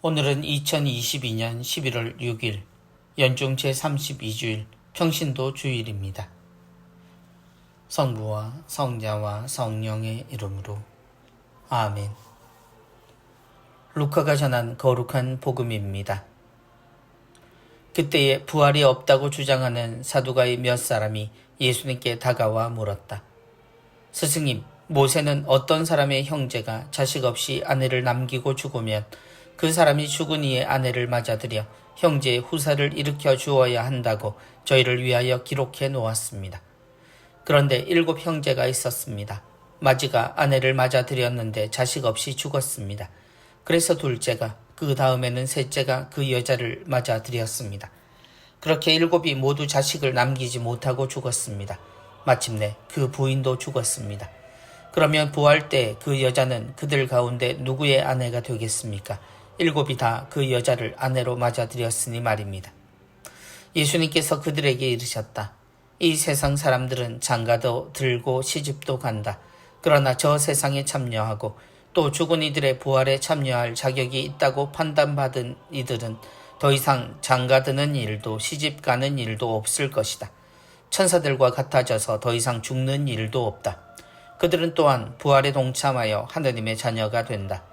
오늘은 2022년 11월 6일 연중 제32주일 평신도 주일입니다. 성부와 성자와 성령의 이름으로 아멘. 루카가 전한 거룩한 복음입니다. 그때에 부활이 없다고 주장하는 사두가이 몇 사람이 예수님께 다가와 물었다. 스승님, 모세는 어떤 사람의 형제가 자식 없이 아내를 남기고 죽으면 그 사람이 죽은 이의 아내를 맞아들여 형제의 후사를 일으켜 주어야 한다고 저희를 위하여 기록해 놓았습니다. 그런데 7 형제가 있었습니다. 마지가 아내를 맞아들였는데 자식 없이 죽었습니다. 그래서 둘째가, 그 다음에는 셋째가 그 여자를 맞아들였습니다. 그렇게 7이 모두 자식을 남기지 못하고 죽었습니다. 마침내 그 부인도 죽었습니다. 그러면 부활 때 그 여자는 그들 가운데 누구의 아내가 되겠습니까? 7이 다 그 여자를 아내로 맞아들였으니 말입니다. 예수님께서 그들에게 이르셨다. 이 세상 사람들은 장가도 들고 시집도 간다. 그러나 저 세상에 참여하고 또 죽은 이들의 부활에 참여할 자격이 있다고 판단받은 이들은 더 이상 장가드는 일도 시집 가는 일도 없을 것이다. 천사들과 같아져서 더 이상 죽는 일도 없다. 그들은 또한 부활에 동참하여 하느님의 자녀가 된다.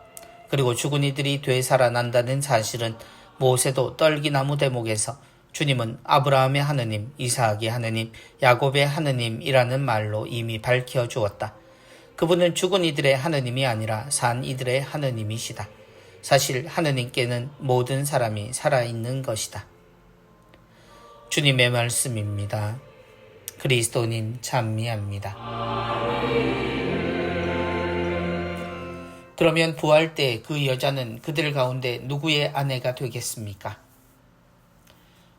그리고 죽은 이들이 되살아난다는 사실은 모세도 떨기나무 대목에서 주님은 아브라함의 하느님, 이삭의 하느님, 야곱의 하느님이라는 말로 이미 밝혀주었다. 그분은 죽은 이들의 하느님이 아니라 산 이들의 하느님이시다. 사실 하느님께는 모든 사람이 살아있는 것이다. 주님의 말씀입니다. 그리스도님 찬미합니다. 그러면 부활 때 그 여자는 그들 가운데 누구의 아내가 되겠습니까?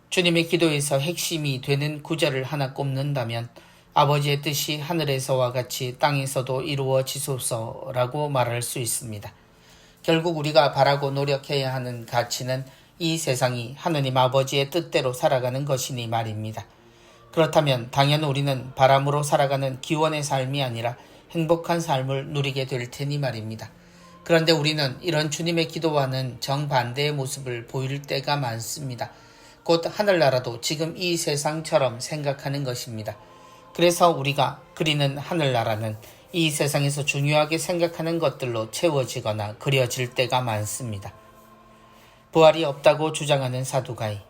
주님의 기도에서 핵심이 되는 구절을 하나 꼽는다면 아버지의 뜻이 하늘에서와 같이 땅에서도 이루어지소서라고 말할 수 있습니다. 결국 우리가 바라고 노력해야 하는 가치는 이 세상이 하느님 아버지의 뜻대로 살아가는 것이니 말입니다. 그렇다면 당연 우리는 바람으로 살아가는 기원의 삶이 아니라 행복한 삶을 누리게 될 테니 말입니다. 그런데 우리는 이런 주님의 기도와는 정반대의 모습을 보일 때가 많습니다. 곧 하늘나라도 지금 이 세상처럼 생각하는 것입니다. 그래서 우리가 그리는 하늘나라는 이 세상에서 중요하게 생각하는 것들로 채워지거나 그려질 때가 많습니다. 부활이 없다고 주장하는 사두가이.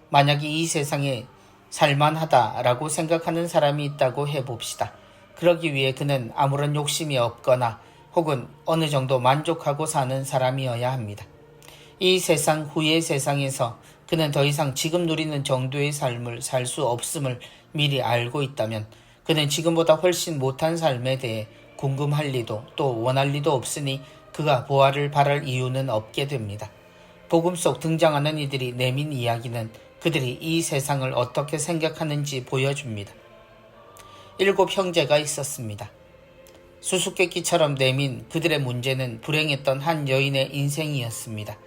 만약에 이 세상에 살만하다라고 생각하는 사람이 있다고 해봅시다. 그러기 위해 그는 아무런 욕심이 없거나 혹은 어느 정도 만족하고 사는 사람이어야 합니다. 이 세상 후의 세상에서 그는 더 이상 지금 누리는 정도의 삶을 살 수 없음을 미리 알고 있다면 그는 지금보다 훨씬 못한 삶에 대해 궁금할 리도 또 원할 리도 없으니 그가 부활을 바랄 이유는 없게 됩니다. 복음 속 등장하는 이들이 내민 이야기는 그들이 이 세상을 어떻게 생각하는지 보여줍니다. 7 형제가 있었습니다. 수수께끼처럼 내민 그들의 문제는 불행했던 한 여인의 인생이었습니다.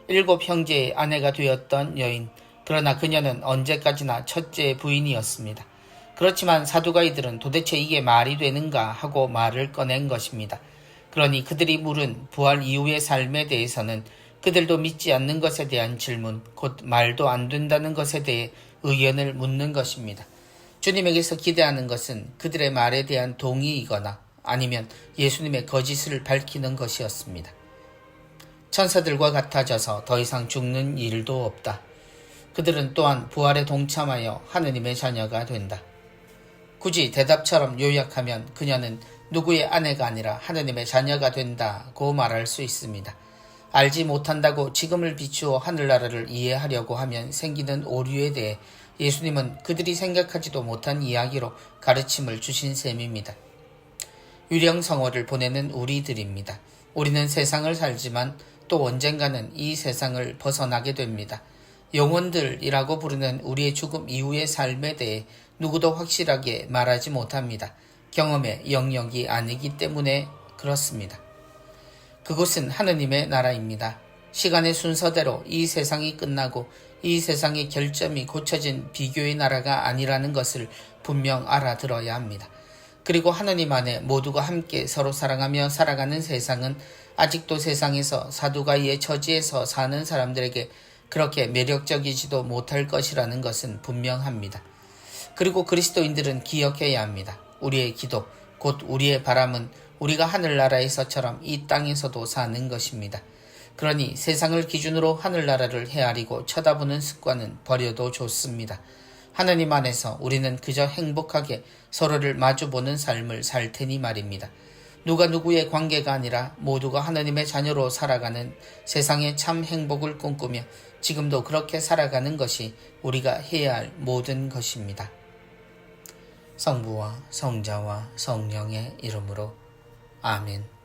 7 형제의 아내가 되었던 여인, 그러나 그녀는 언제까지나 첫째 부인이었습니다. 그렇지만 사두가이들은 도대체 이게 말이 되는가 하고 말을 꺼낸 것입니다. 그러니 그들이 물은 부활 이후의 삶에 대해서는 그들도 믿지 않는 것에 대한 질문, 곧 말도 안 된다는 것에 대해 의견을 묻는 것입니다. 주님에게서 기대하는 것은 그들의 말에 대한 동의이거나 아니면 예수님의 거짓을 밝히는 것이었습니다. 천사들과 같아져서 더 이상 죽는 일도 없다. 그들은 또한 부활에 동참하여 하느님의 자녀가 된다. 굳이 대답처럼 요약하면 그녀는 누구의 아내가 아니라 하느님의 자녀가 된다고 말할 수 있습니다. 알지 못한다고 지금을 비추어 하늘나라를 이해하려고 하면 생기는 오류에 대해 예수님은 그들이 생각하지도 못한 이야기로 가르침을 주신 셈입니다. 유령성어를 보내는 우리들입니다. 우리는 세상을 살지만 또 언젠가는 이 세상을 벗어나게 됩니다. 영혼들이라고 부르는 우리의 죽음 이후의 삶에 대해 누구도 확실하게 말하지 못합니다. 경험의 영역이 아니기 때문에 그렇습니다. 그곳은 하느님의 나라입니다. 시간의 순서대로 이 세상이 끝나고 이 세상의 결점이 고쳐진 비교의 나라가 아니라는 것을 분명 알아들어야 합니다. 그리고 하나님 안에 모두가 함께 서로 사랑하며 살아가는 세상은 아직도 세상에서 사두가이의 처지에서 사는 사람들에게 그렇게 매력적이지도 못할 것이라는 것은 분명합니다. 그리고 그리스도인들은 기억해야 합니다. 우리의 기도, 곧 우리의 바람은 우리가 하늘나라에서처럼 이 땅에서도 사는 것입니다. 그러니 세상을 기준으로 하늘나라를 헤아리고 쳐다보는 습관은 버려도 좋습니다. 하나님 안에서 우리는 그저 행복하게 서로를 마주보는 삶을 살 테니 말입니다. 누가 누구의 관계가 아니라 모두가 하나님의 자녀로 살아가는 세상의 참 행복을 꿈꾸며 지금도 그렇게 살아가는 것이 우리가 해야 할 모든 것입니다. 성부와 성자와 성령의 이름으로 아멘.